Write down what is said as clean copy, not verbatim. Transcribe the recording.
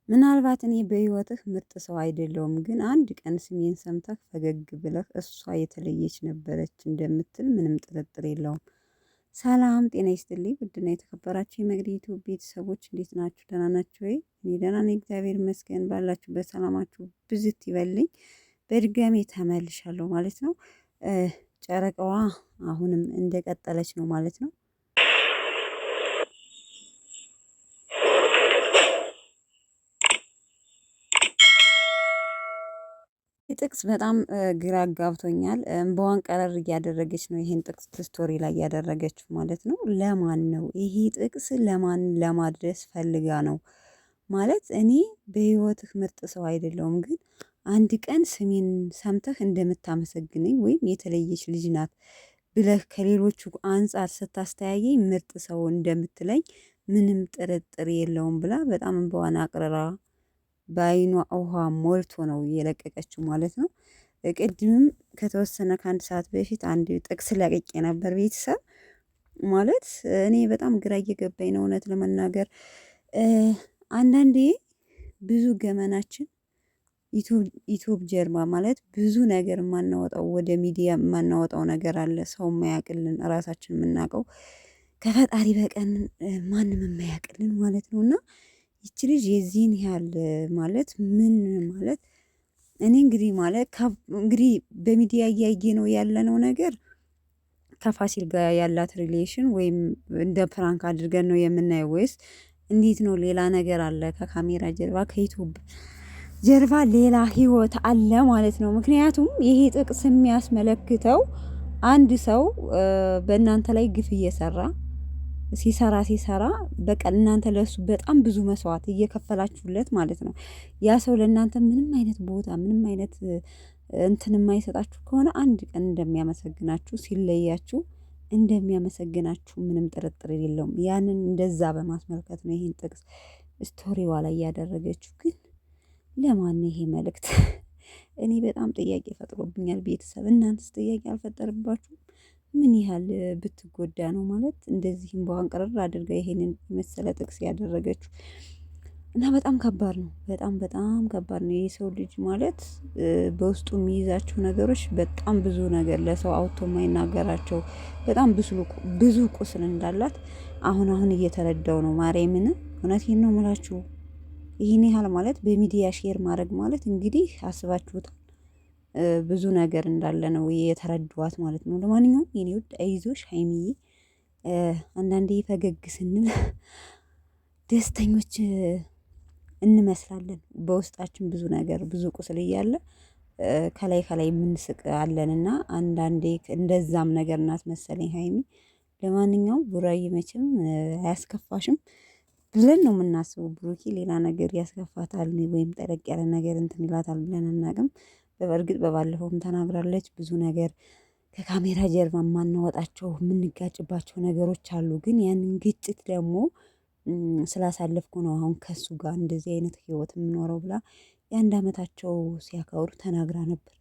ምናልባት እኔ በህይወትህ ምርጥ ሰው አይደለሁም ግን አንድ ቀን ስሜን ሰምተህ ፈገግ ብለህ እሷ የተለየች ነበረች እንደምትል ምንም ጥርጥር የለውም። ሰላም ጤና ይስጥልኝ ውድና የተከበራችሁ የመቅዲ ዩቲዩብ ቤተሰቦች እንዴት ናችሁ? ደህና ናችሁ ወይ? እኔ ደህና ነኝ እግዚአብሔር ይመስገን። ባላችሁበት ሰላማችሁ ብዝት ይበልኝ። በድጋሜ ተመልሻለሁ ማለት ነው። ጨረቃዋ አሁንም እንደቀጠለች ነው ማለት ነው። ጥቅስ በጣም ግራ አጋብቶኛል። እምባዋን ቀረር እያደረገች ነው ይሄን ጥቅስ ስቶሪ ላይ ያደረገችው ማለት ነው። ለማን ነው ይሄ ጥቅስ? ለማን ለማድረስ ፈልጋ ነው ማለት? እኔ በህይወትህ ምርጥ ሰው አይደለሁም ግን አንድ ቀን ስሜን ሰምተህ እንደምታመሰግነኝ ወይም የተለየች ልጅ ናት ብለህ ከሌሎቹ አንፃር ስታስተያየኝ ምርጥ ሰው እንደምትለኝ ምንም ጥርጥር የለውም ብላ በጣም እንባዋን አቅርራ በአይኗ ውሃ ሞልቶ ነው የለቀቀችው ማለት ነው። ቅድምም ከተወሰነ ከአንድ ሰዓት በፊት አንድ ጥቅስ ለቅቄ ነበር ቤተሰብ ማለት እኔ በጣም ግራ እየገባኝ ነው እውነት ለመናገር። አንዳንዴ ብዙ ገመናችን ዩቲዩብ ጀርባ ማለት ብዙ ነገር የማናወጣው ወደ ሚዲያ የማናወጣው ነገር አለ። ሰው የማያውቅልን ራሳችን የምናውቀው ከፈጣሪ በቀን ማንም የማያውቅልን ማለት ነው። እና ይቺ ልጅ የዚህን ያህል ማለት ምን ማለት እኔ እንግዲህ ማለት እንግዲህ በሚዲያ እያየ ነው ያለነው ነገር ከፋሲል ጋር ያላት ሪሌሽን ወይም እንደ ፕራንክ አድርገን ነው የምናየው ወይስ እንዴት ነው? ሌላ ነገር አለ ከካሜራ ጀርባ ከዩቲዩብ ጀርባ ሌላ ህይወት አለ ማለት ነው። ምክንያቱም ይሄ ጥቅስ የሚያስመለክተው አንድ ሰው በእናንተ ላይ ግፍ እየሰራ ሲሰራ በቃ እናንተ ለሱ በጣም ብዙ መስዋዕት እየከፈላችሁለት ማለት ነው። ያ ሰው ለእናንተ ምንም አይነት ቦታ ምንም አይነት እንትን የማይሰጣችሁ ከሆነ አንድ ቀን እንደሚያመሰግናችሁ ሲለያችሁ እንደሚያመሰግናችሁ ምንም ጥርጥር የለውም። ያንን እንደዛ በማስመልከት ነው ይሄን ጥቅስ ስቶሪዋ ላይ ያደረገችው። ግን ለማን ይሄ መልእክት? እኔ በጣም ጥያቄ ፈጥሮብኛል። ቤተሰብ እናንተስ ጥያቄ አልፈጠረባችሁም? ምን ያህል ብትጎዳ ነው ማለት እንደዚህ እንባዋን ቅርር አድርጋ ይሄንን የመሰለ ጥቅስ ያደረገችው? እና በጣም ከባድ ነው። በጣም ከባድ ነው። የሰው ልጅ ማለት በውስጡ የሚይዛቸው ነገሮች በጣም ብዙ ነገር ለሰው አውጥቶ የማይናገራቸው በጣም ብዙ ቁስል እንዳላት አሁን እየተረዳው ነው። ማርያምን እውነቴን ነው የምላችሁ። ይህን ያህል ማለት በሚዲያ ሼር ማድረግ ማለት እንግዲህ አስባችሁታል ብዙ ነገር እንዳለ ነው የተረዷት ማለት ነው። ለማንኛውም የኔ ውድ አይዞሽ ሀይሚዬ፣ አንዳንዴ ፈገግ ስንል ደስተኞች እንመስላለን። በውስጣችን ብዙ ነገር ብዙ ቁስል እያለ ከላይ የምንስቅ አለንና አንዳንዴ እንደዛም ነገር ናት መሰለኝ ሀይሚ። ለማንኛውም ቡራዬ መቼም አያስከፋሽም ብለን ነው የምናስበው። ብሩኬ ሌላ ነገር ያስከፋታል ወይም ጠለቅ ያለ ነገር እንትን ይላታል ብለን አናውቅም። በእርግጥ በባለፈውም ተናግራለች ብዙ ነገር ከካሜራ ጀርባ የማናወጣቸው የምንጋጭባቸው ነገሮች አሉ። ግን ያንን ግጭት ደግሞ ስላሳለፍኩ ነው አሁን ከሱ ጋር እንደዚህ አይነት ህይወት የምኖረው ብላ የአንድ አመታቸው ሲያከብሩ ተናግራ ነበር።